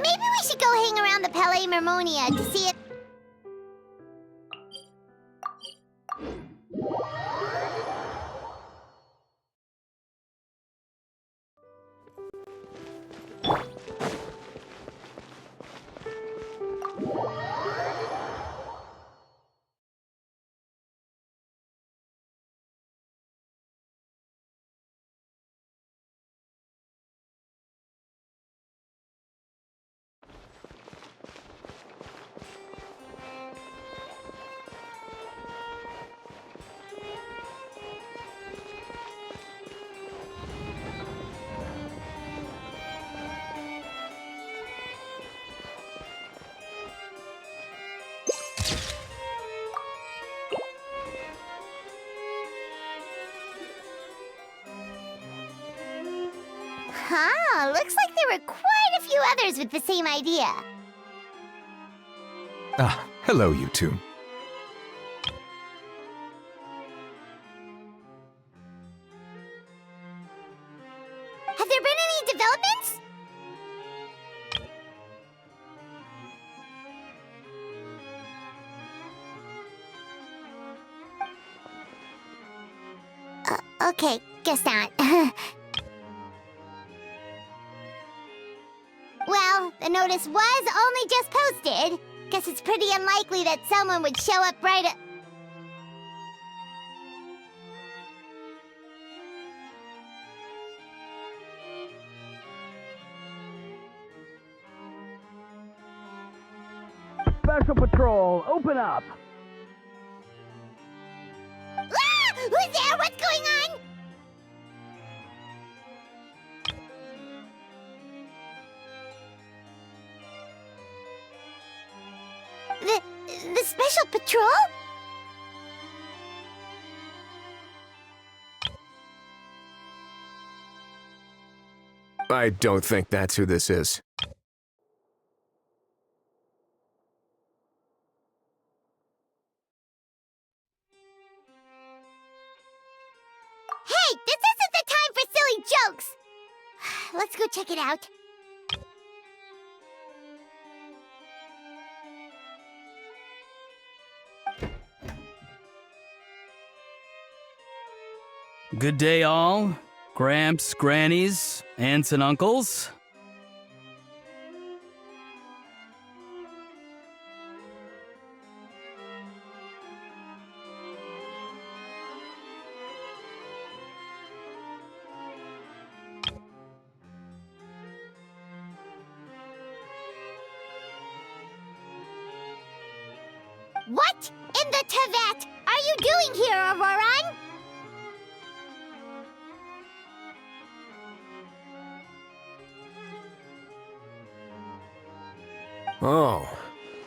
Maybe we should go hang around the Palais Mermonia to see it. Huh, looks like there were quite a few others with the same idea. Ah, hello, you two. Have there been any developments? Okay, guess not. Well, the notice was only just posted. Guess it's pretty unlikely that someone would show up right at... Special Patrol, open up! Ah! Who's there? What's going on? The Special Patrol? I don't think that's who this is. Hey, this isn't the time for silly jokes! Let's go check it out. Good day, all. Gramps, grannies, aunts, and uncles. What in the Teyvat are you doing here, Ororon? Oh,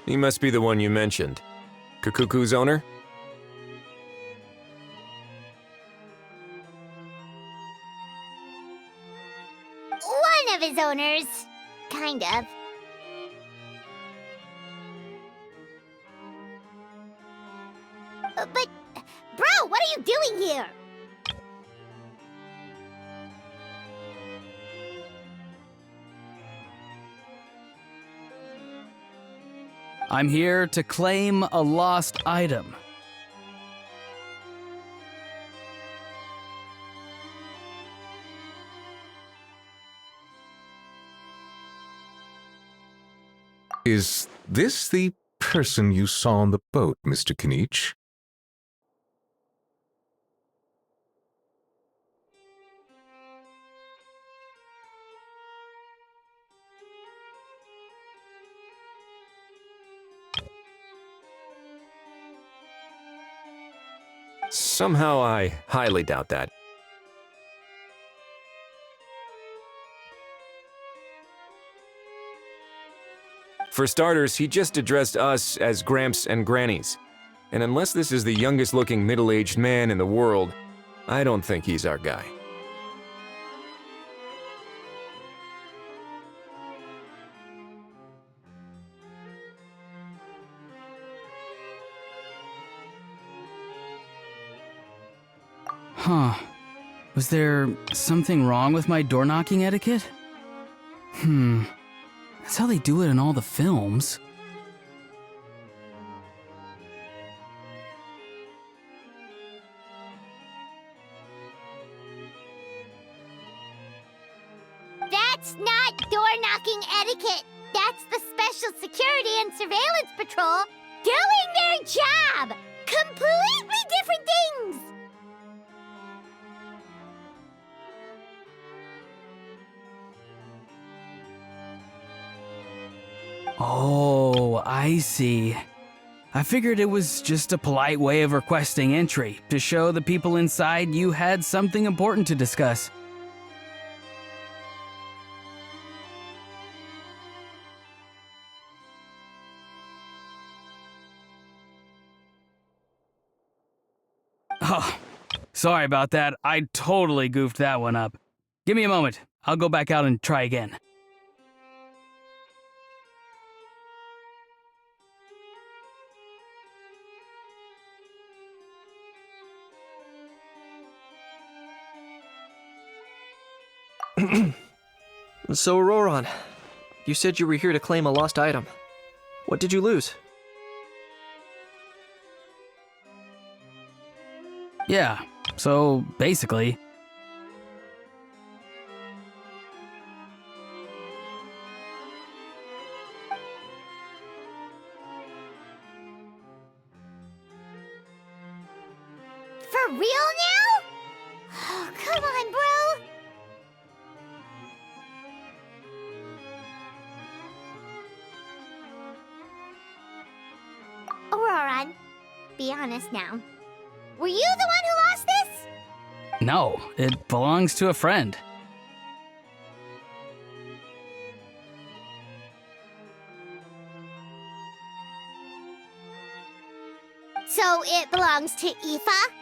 he must be the one you mentioned. Kukuku's owner? One of his owners. Kind of. But, bro, what are you doing here? I'm here to claim a lost item. Is this the person you saw on the boat, Mr. Kinich? Somehow I highly doubt that. For starters, he just addressed us as Gramps and Grannies. And unless this is the youngest-looking middle-aged man in the world, I don't think he's our guy. Huh. Was there something wrong with my door-knocking etiquette? That's how they do it in all the films. That's not door-knocking etiquette. That's the Special Security and Surveillance Patrol doing their job! Completely different things! Oh, I see. I figured it was just a polite way of requesting entry, to show the people inside you had something important to discuss. Oh, sorry about that. I totally goofed that one up. Give me a moment. I'll go back out and try again. So, Auroron, you said you were here to claim a lost item. What did you lose? Yeah, so basically... For real now? Oh, come on, bro! Auroron, be honest now. Were you the one who lost this? No, it belongs to a friend. So it belongs to Aoife?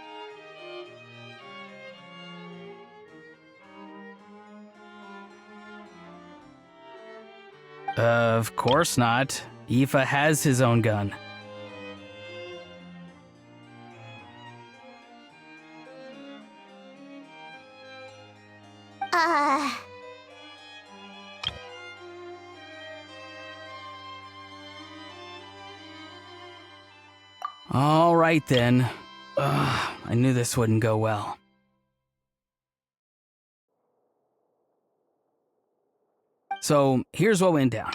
Of course not. Aoife has his own gun. All right then. I knew this wouldn't go well. So here's what went down.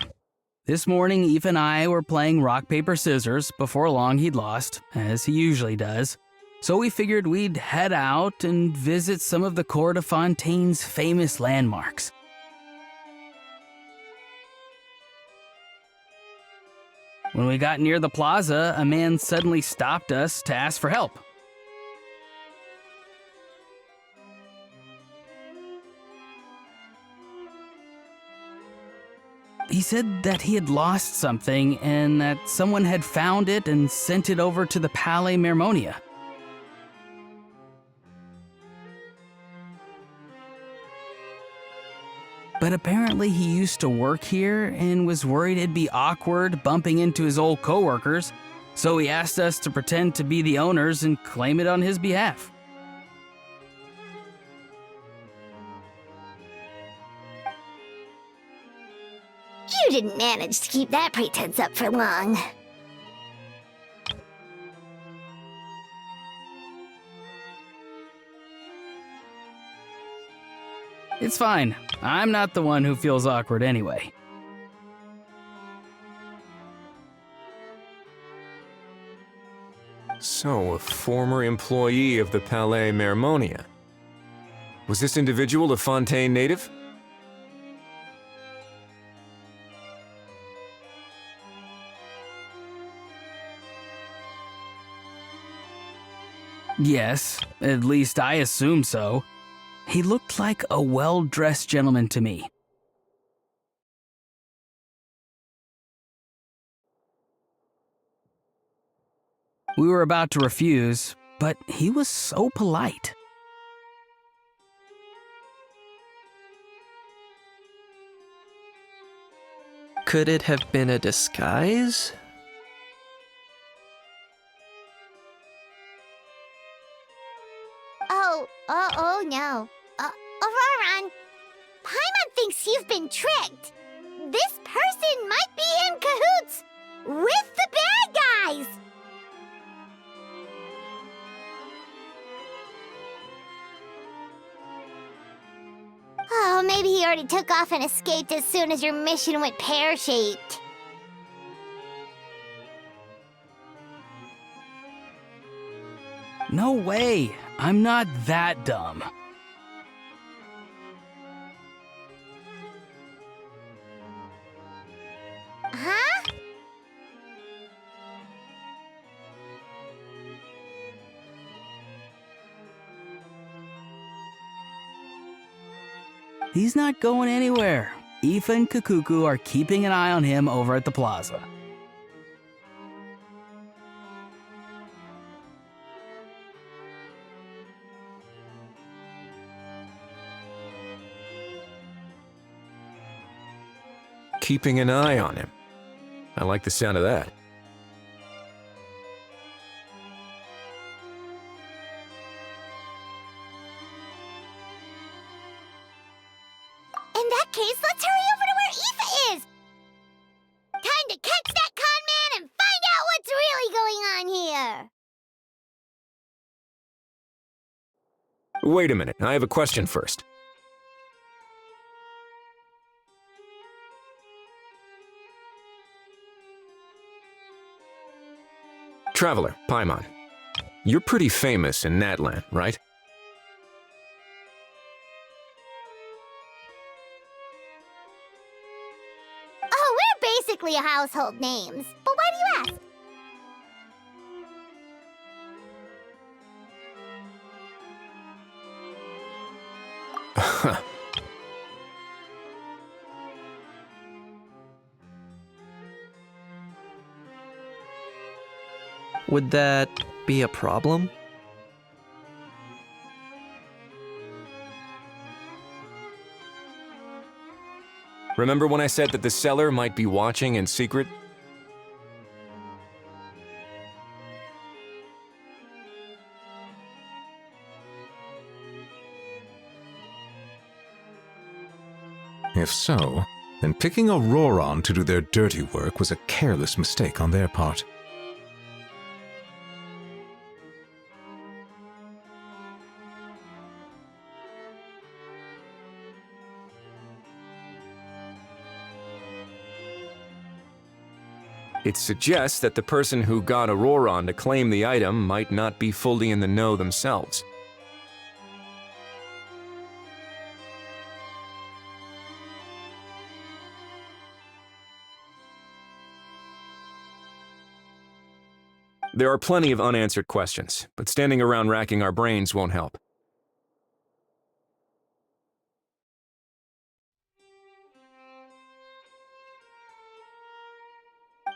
This morning, Eve and I were playing rock, paper, scissors. Before long, he'd lost, as he usually does. So we figured we'd head out and visit some of the Cour de Fontaine's famous landmarks. When we got near the plaza, a man suddenly stopped us to ask for help. He said that he had lost something and that someone had found it and sent it over to the Palais Mermonia. But apparently he used to work here and was worried it'd be awkward bumping into his old coworkers, so he asked us to pretend to be the owners and claim it on his behalf. You didn't manage to keep that pretense up for long. It's fine. I'm not the one who feels awkward anyway. So, a former employee of the Palais Mermonia. Was this individual a Fontaine native? Yes, at least I assume so. He looked like a well-dressed gentleman to me. We were about to refuse, but he was so polite. Could it have been a disguise? Oh no. Auroron, Paimon thinks you've been tricked. this person might be in cahoots with the bad guys! Oh, maybe he already took off and escaped as soon as your mission went pear-shaped. No way! I'm not that dumb. Huh? He's not going anywhere. Aoife and Kakuku are keeping an eye on him over at the plaza. Keeping an eye on him. I like the sound of that. In that case, let's hurry over to where Aoife is! Time to catch that con man and find out what's really going on here! Wait a minute, I have a question first. Traveler, Paimon, you're pretty famous in Natlan, right? Oh, we're basically household names. But why do you ask? Would that be a problem? Remember when I said that the seller might be watching in secret? If so, then picking Auroron to do their dirty work was a careless mistake on their part. It suggests that the person who got Auroron to claim the item might not be fully in the know themselves. There are plenty of unanswered questions, but standing around racking our brains won't help.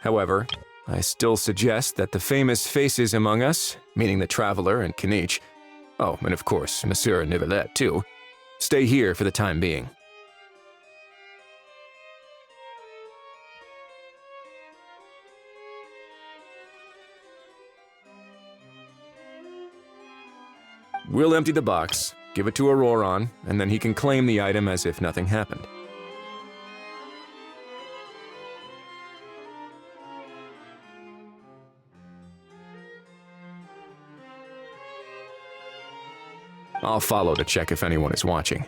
However, I still suggest that the famous faces among us, meaning the Traveler and Kinich, oh, and of course, Monsieur Nëvillet too, stay here for the time being. We'll empty the box, give it to Auroron, and then he can claim the item as if nothing happened. I'll follow to check if anyone is watching.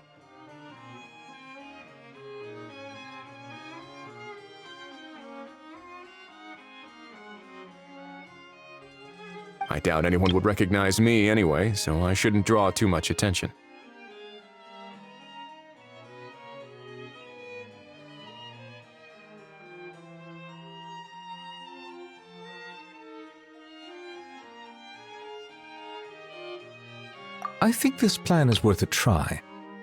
I doubt anyone would recognize me anyway, so I shouldn't draw too much attention. I think this plan is worth a try.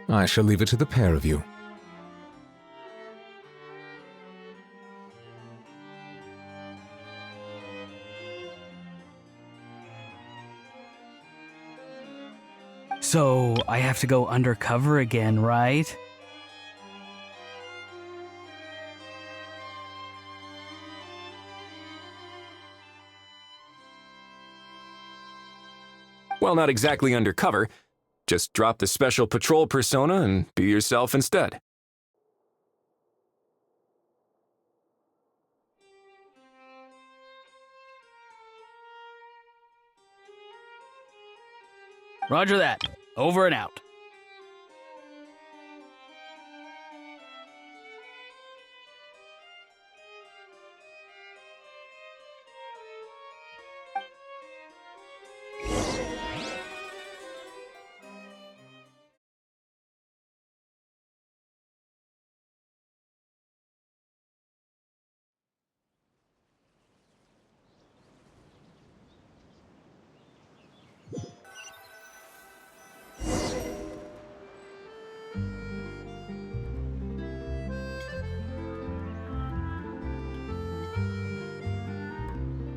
I shall leave it to the pair of you. So, I have to go undercover again, right? Well, not exactly undercover. Just drop the special patrol persona and be yourself instead. Roger that. Over and out.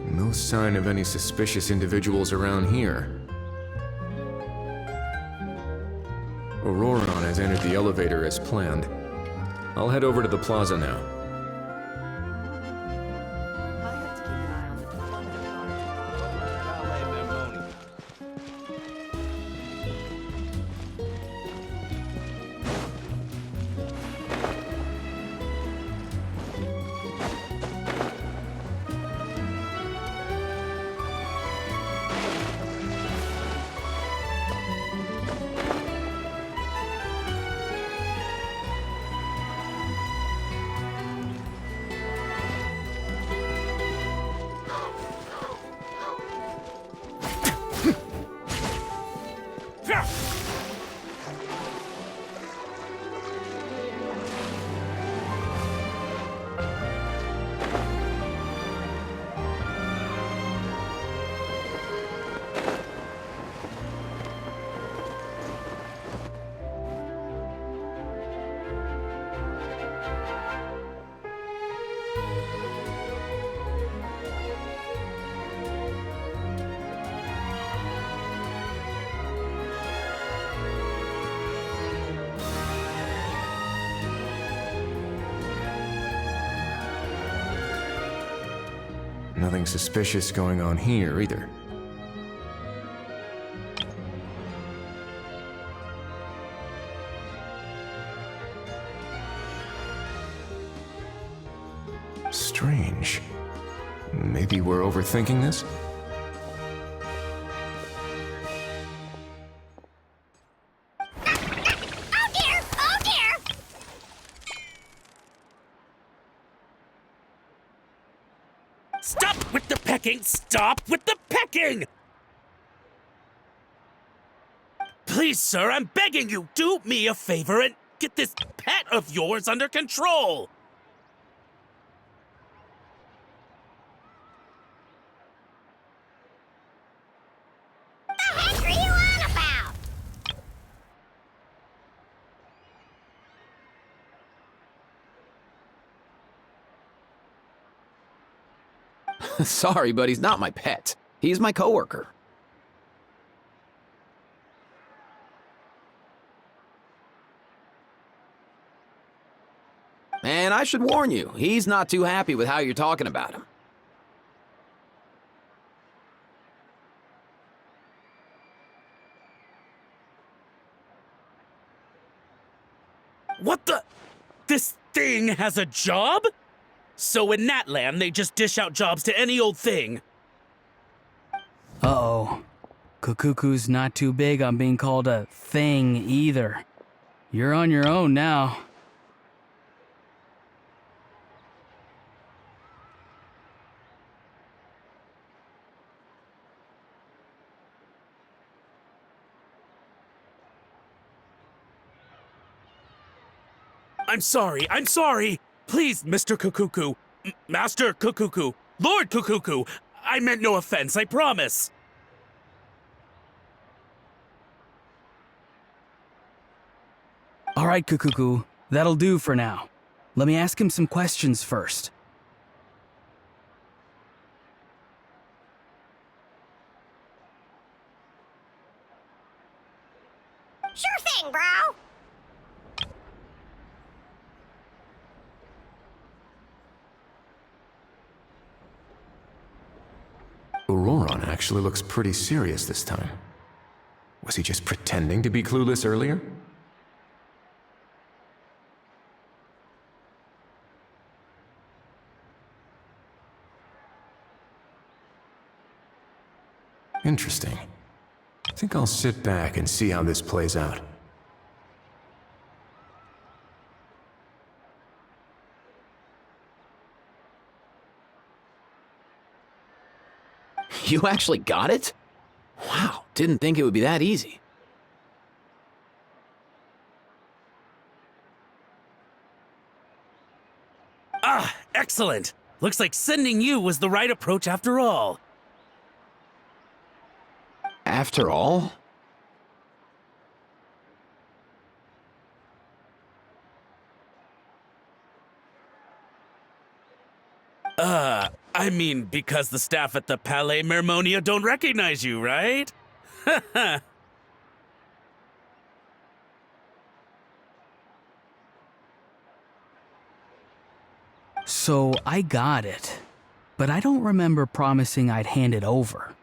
No sign of any suspicious individuals around here. Auroron has entered the elevator as planned. I'll head over to the plaza now. Nothing suspicious going on here, either. Strange. Maybe we're overthinking this? Oh dear! Oh dear! Stop with the pecking! Stop with the pecking! Please, sir, I'm begging you, do me a favor and get this pet of yours under control! The heck are you on about? Sorry, but he's not my pet. He's my coworker. And I should warn you, he's not too happy with how you're talking about him. What the? This thing has a job? So in that land, they just dish out jobs to any old thing. Uh-oh. Kukuku's not too big on being called a thing either. You're on your own now. I'm sorry. Please, Mr. Kukuku. Master Kukuku. Lord Kukuku. I meant no offense, I promise. All right, Kukuku. That'll do for now. Let me ask him some questions first. Sure thing, bro. Auroron actually looks pretty serious this time. Was he just pretending to be clueless earlier? Interesting. think I'll sit back and see how this plays out. You actually got it? Wow, didn't think it would be that easy. Ah, excellent. Looks like sending you was the right approach after all. After all? I mean, because the staff at the Palais Mermonia don't recognize you, right? So I got it, but I don't remember promising I'd hand it over.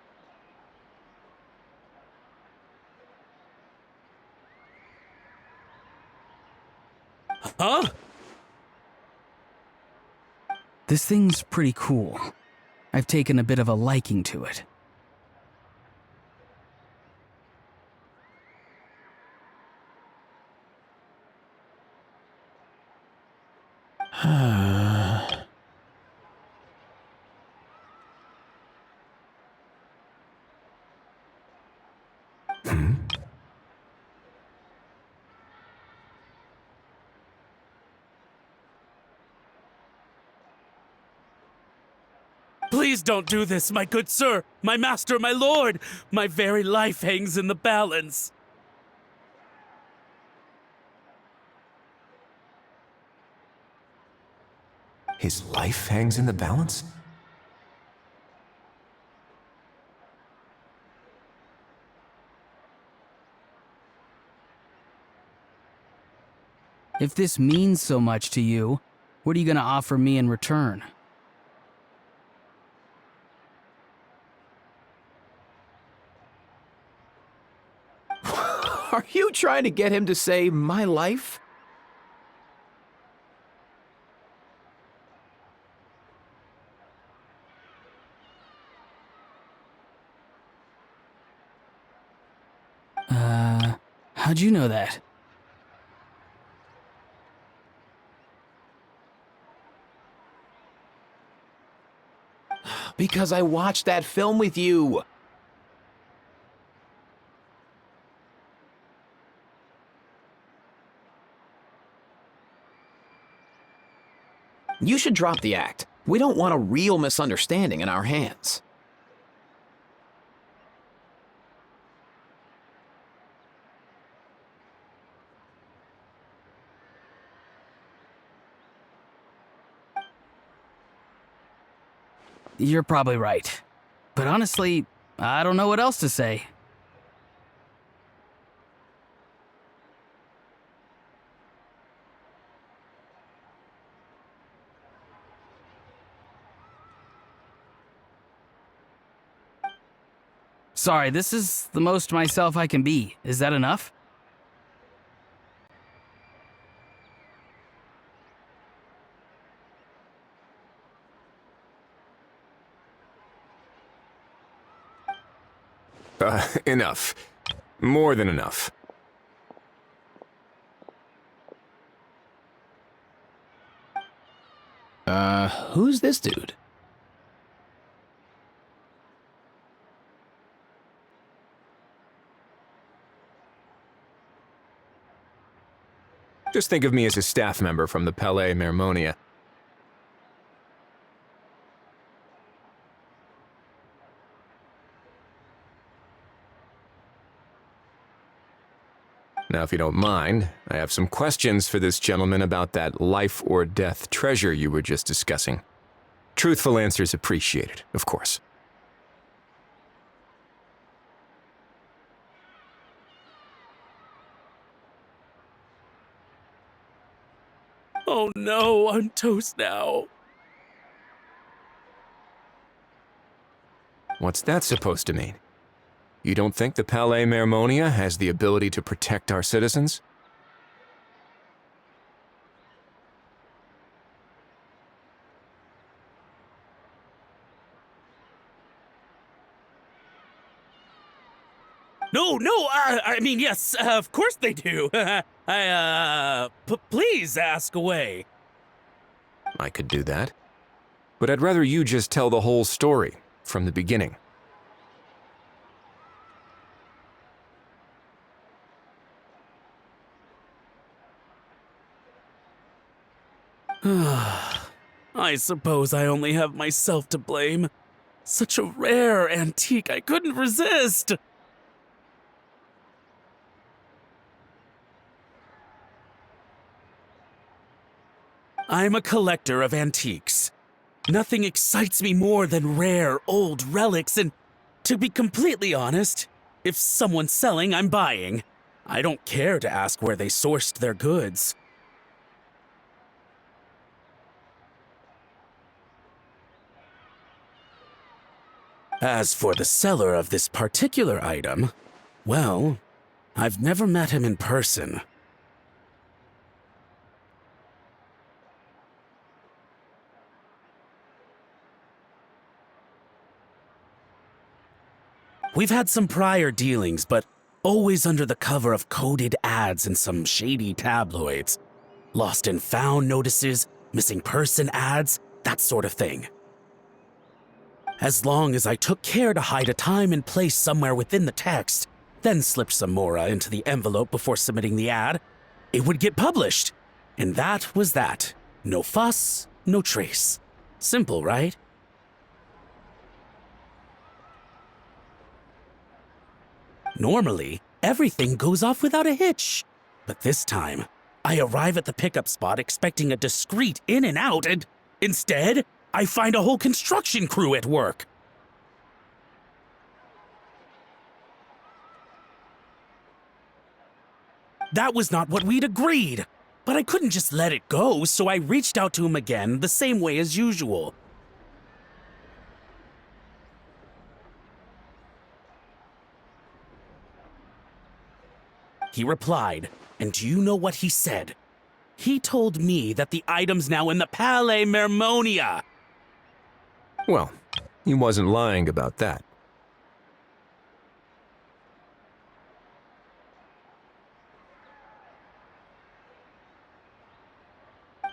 Huh? This thing's pretty cool. I've taken a bit of a liking to it. Please don't do this, my good sir, my master, my lord. My very life hangs in the balance. His life hangs in the balance? If this means so much to you, what are you gonna offer me in return? Are you trying to get him to say my life? How'd you know that? Because I watched that film with you. You should drop the act. We don't want a real misunderstanding in our hands. You're probably right. But honestly, I don't know what else to say. Sorry, this is the most myself I can be. Is that enough? Enough. More than enough. Who's this dude? Just think of me as a staff member from the Palais Mermonia. Now, if you don't mind, I have some questions for this gentleman about that life or death treasure you were just discussing. Truthful answers appreciated, of course. Oh no, I'm toast now. What's that supposed to mean? You don't think the Palais Mermonia has the ability to protect our citizens? I mean, yes, of course they do. Please ask away. I could do that. But I'd rather you just tell the whole story from the beginning. I suppose I only have myself to blame. Such a rare antique, I couldn't resist. I'm a collector of antiques. Nothing excites me more than rare, old relics, and to be completely honest, if someone's selling, I'm buying. I don't care to ask where they sourced their goods. As for the seller of this particular item, well, I've never met him in person. We've had some prior dealings, but always under the cover of coded ads in some shady tabloids. Lost and found notices, missing person ads, that sort of thing. As long as I took care to hide a time and place somewhere within the text, then slipped some mora into the envelope before submitting the ad, it would get published. And that was that. No fuss, no trace. Simple, right? Normally, everything goes off without a hitch. But this time, I arrive at the pickup spot expecting a discreet in and out, and instead, I find a whole construction crew at work. That was not what we'd agreed, but I couldn't just let it go, so I reached out to him again the same way as usual. He replied, and do you know what he said? He told me that the item's now in the Palais Mermonia. Well, he wasn't lying about that.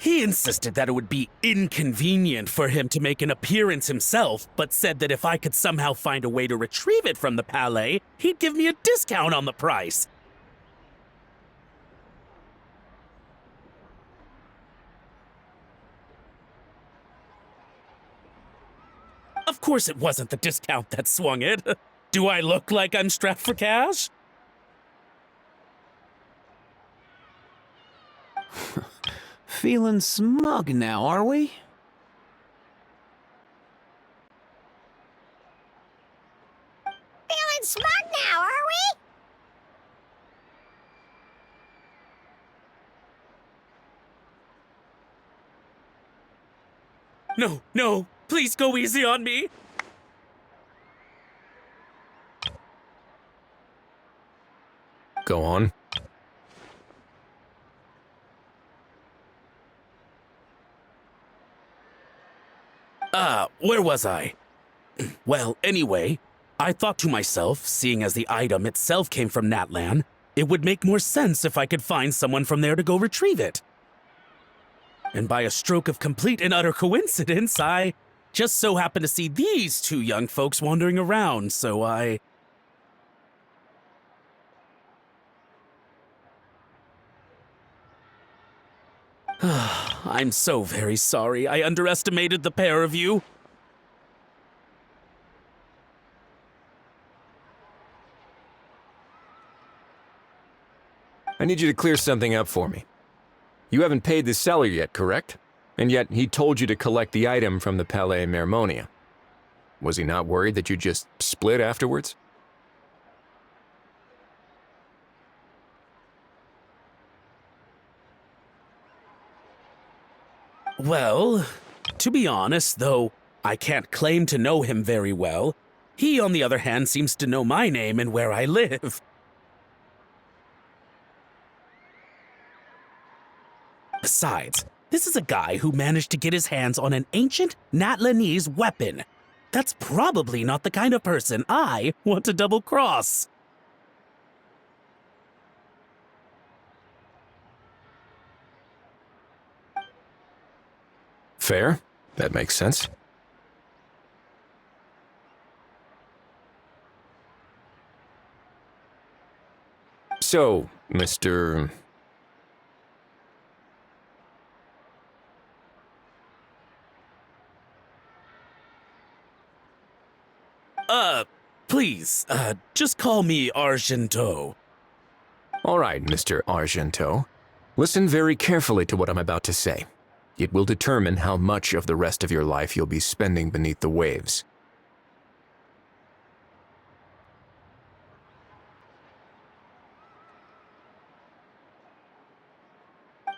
He insisted that it would be inconvenient for him to make an appearance himself, but said that if I could somehow find a way to retrieve it from the Palais, he'd give me a discount on the price. Of course it wasn't the discount that swung it. Do I look like I'm strapped for cash? Feeling smug now, are we? Feeling smug now, are we? No, please go easy on me. Go on. Where was I? Well, anyway, I thought to myself, seeing as the item itself came from Natlan, it would make more sense if I could find someone from there to go retrieve it. And by a stroke of complete and utter coincidence, I just so happened to see these two young folks wandering around, so I... I'm so very sorry. I underestimated the pair of you. I need you to clear something up for me. You haven't paid the seller yet, correct? And yet he told you to collect the item from the Palais Mermonia. Was he not worried that you just split afterwards? Well, to be honest, though I can't claim to know him very well, he, on the other hand, seems to know my name and where I live. Besides, this is a guy who managed to get his hands on an ancient Natlanese weapon. That's probably not the kind of person I want to double-cross. Fair. That makes sense. So, Mr. Please, just call me Argento. All right, Mr. Argento. Listen very carefully to what I'm about to say. It will determine how much of the rest of your life you'll be spending beneath the waves.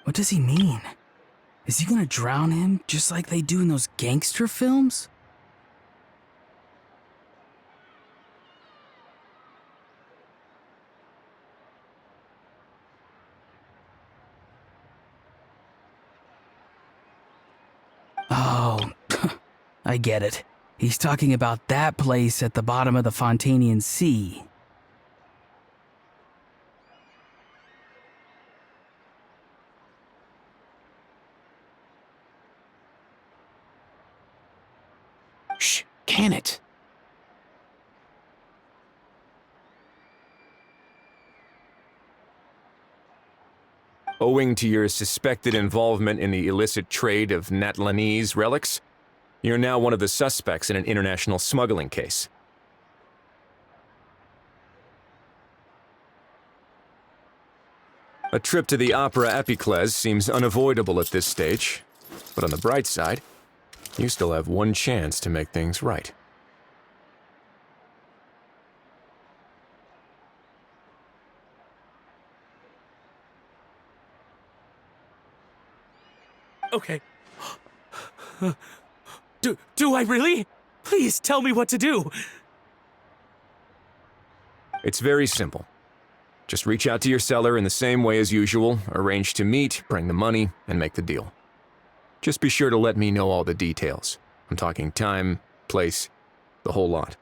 What does he mean? Is he gonna drown him just like they do in those gangster films? Oh, I get it. He's talking about that place at the bottom of the Fontanian Sea. Shh, can it? Owing to your suspected involvement in the illicit trade of Natlanese relics, you're now one of the suspects in an international smuggling case. A trip to the Opera Epiclese seems unavoidable at this stage, but on the bright side, you still have one chance to make things right. Okay. Do I really? Please tell me what to do. It's very simple. Just reach out to your seller in the same way as usual, arrange to meet, bring the money, and make the deal. Just be sure to let me know all the details. I'm talking time, place, the whole lot.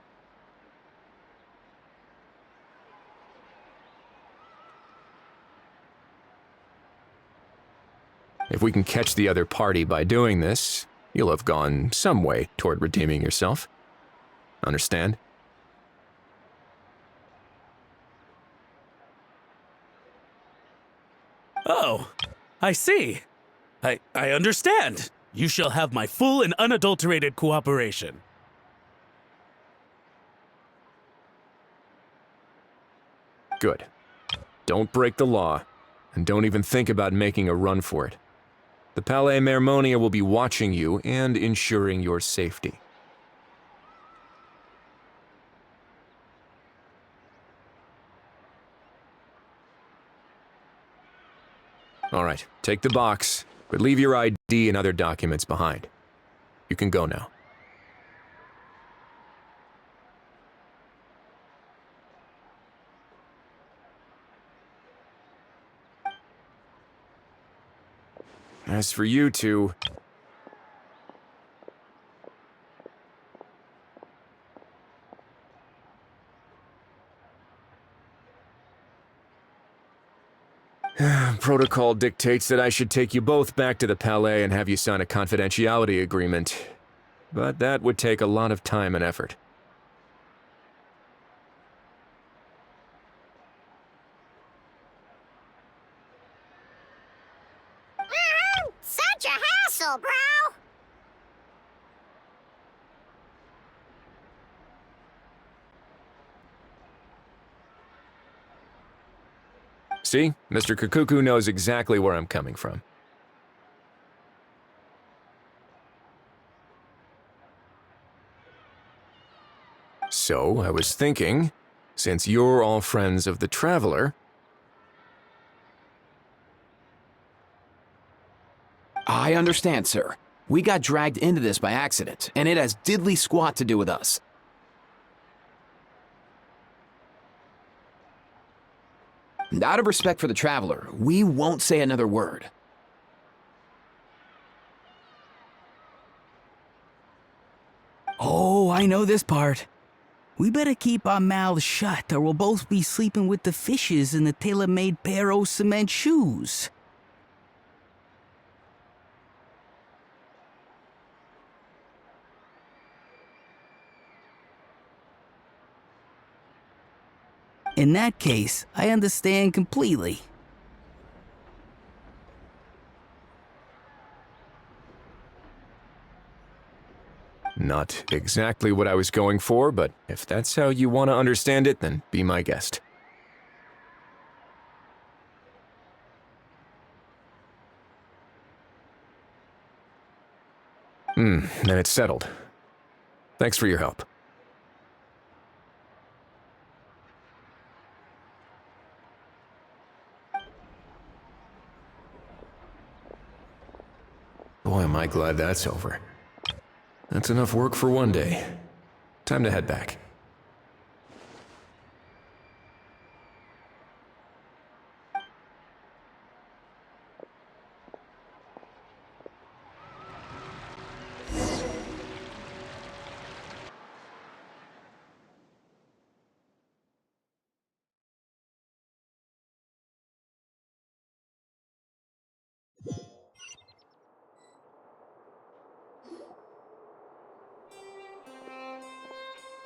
If we can catch the other party by doing this, you'll have gone some way toward redeeming yourself. Understand? Oh, I see. I understand. You shall have my full and unadulterated cooperation. Good. Don't break the law, and don't even think about making a run for it. The Palais Mermonia will be watching you and ensuring your safety. All right, take the box, but leave your ID and other documents behind. You can go now. As for you two, protocol dictates that I should take you both back to the Palais and have you sign a confidentiality agreement. But that would take a lot of time and effort. Such a hassle, bro! See? Mr. Kikuku knows exactly where I'm coming from. So, I was thinking, since you're all friends of the Traveler, I understand, sir. We got dragged into this by accident, and it has diddly squat to do with us. And out of respect for the Traveler, we won't say another word. Oh, I know this part. We better keep our mouths shut or we'll both be sleeping with the fishes in the tailor-made pair of cement shoes. In that case, I understand completely. Not exactly what I was going for, but if that's how you want to understand it, then be my guest. Then it's settled. Thanks for your help. Boy, am I glad that's over. That's enough work for one day. Time to head back.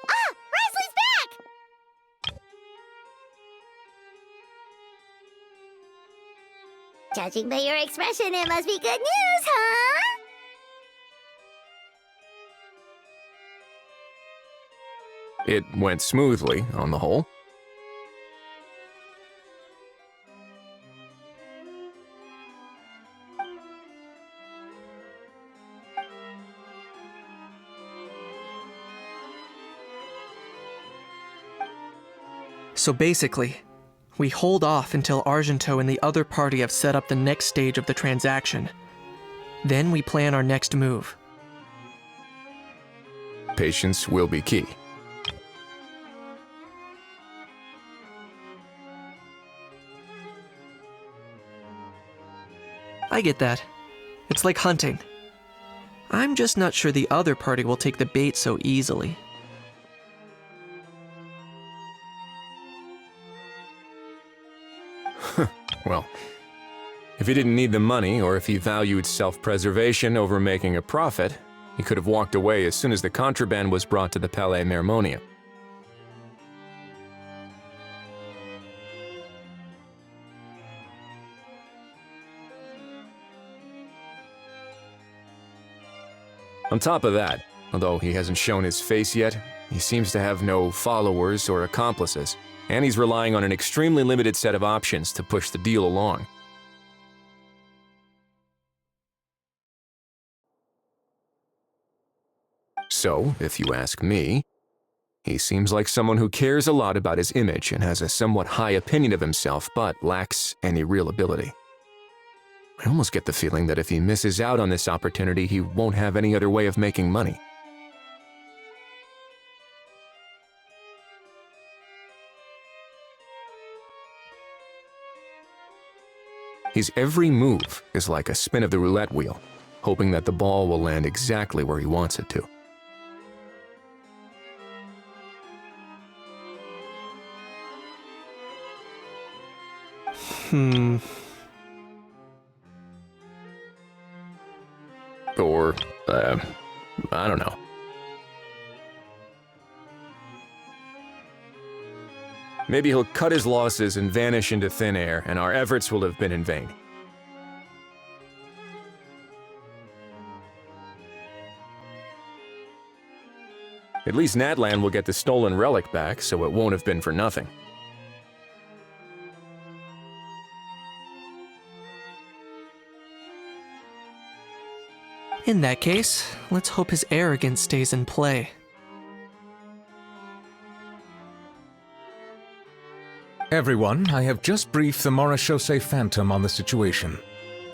Ah! Risley's back! Judging by your expression, it must be good news, huh? It went smoothly, on the whole. So basically, we hold off until Argento and the other party have set up the next stage of the transaction. Then we plan our next move. Patience will be key. I get that. It's like hunting. I'm just not sure the other party will take the bait so easily. Well, if he didn't need the money, or if he valued self-preservation over making a profit, he could have walked away as soon as the contraband was brought to the Palais Mermonium. On top of that, although he hasn't shown his face yet, he seems to have no followers or accomplices, and he's relying on an extremely limited set of options to push the deal along. So, if you ask me, he seems like someone who cares a lot about his image and has a somewhat high opinion of himself, but lacks any real ability. I almost get the feeling that if he misses out on this opportunity, he won't have any other way of making money. His every move is like a spin of the roulette wheel, hoping that the ball will land exactly where he wants it to. Or, I don't know. Maybe he'll cut his losses and vanish into thin air, and our efforts will have been in vain. At least Natlan will get the stolen relic back, so it won't have been for nothing. In that case, let's hope his arrogance stays in play. Everyone, I have just briefed the Marechaussee Phantom on the situation.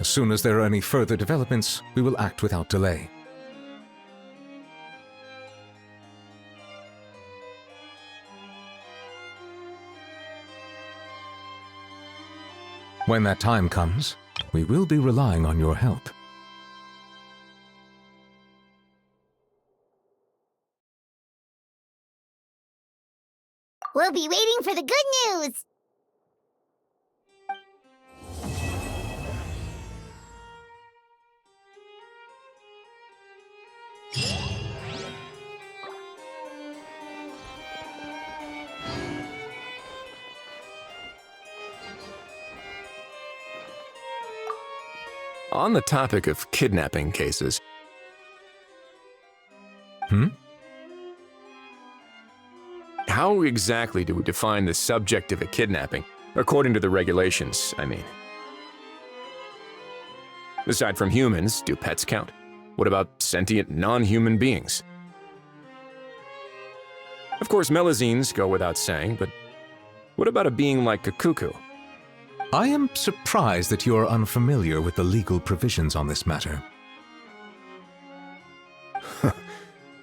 As soon as there are any further developments, we will act without delay. When that time comes, we will be relying on your help. We'll be waiting for the good news! On the topic of kidnapping cases... How exactly do we define the subject of a kidnapping? According to the regulations, I mean. Aside from humans, do pets count? What about sentient non-human beings? Of course, melazines go without saying, but what about a being like a cuckoo? I am surprised that you are unfamiliar with the legal provisions on this matter.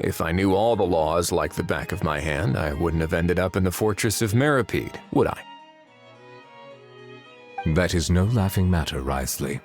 If I knew all the laws like the back of my hand, I wouldn't have ended up in the fortress of Meripede, would I? That is no laughing matter, Rizli.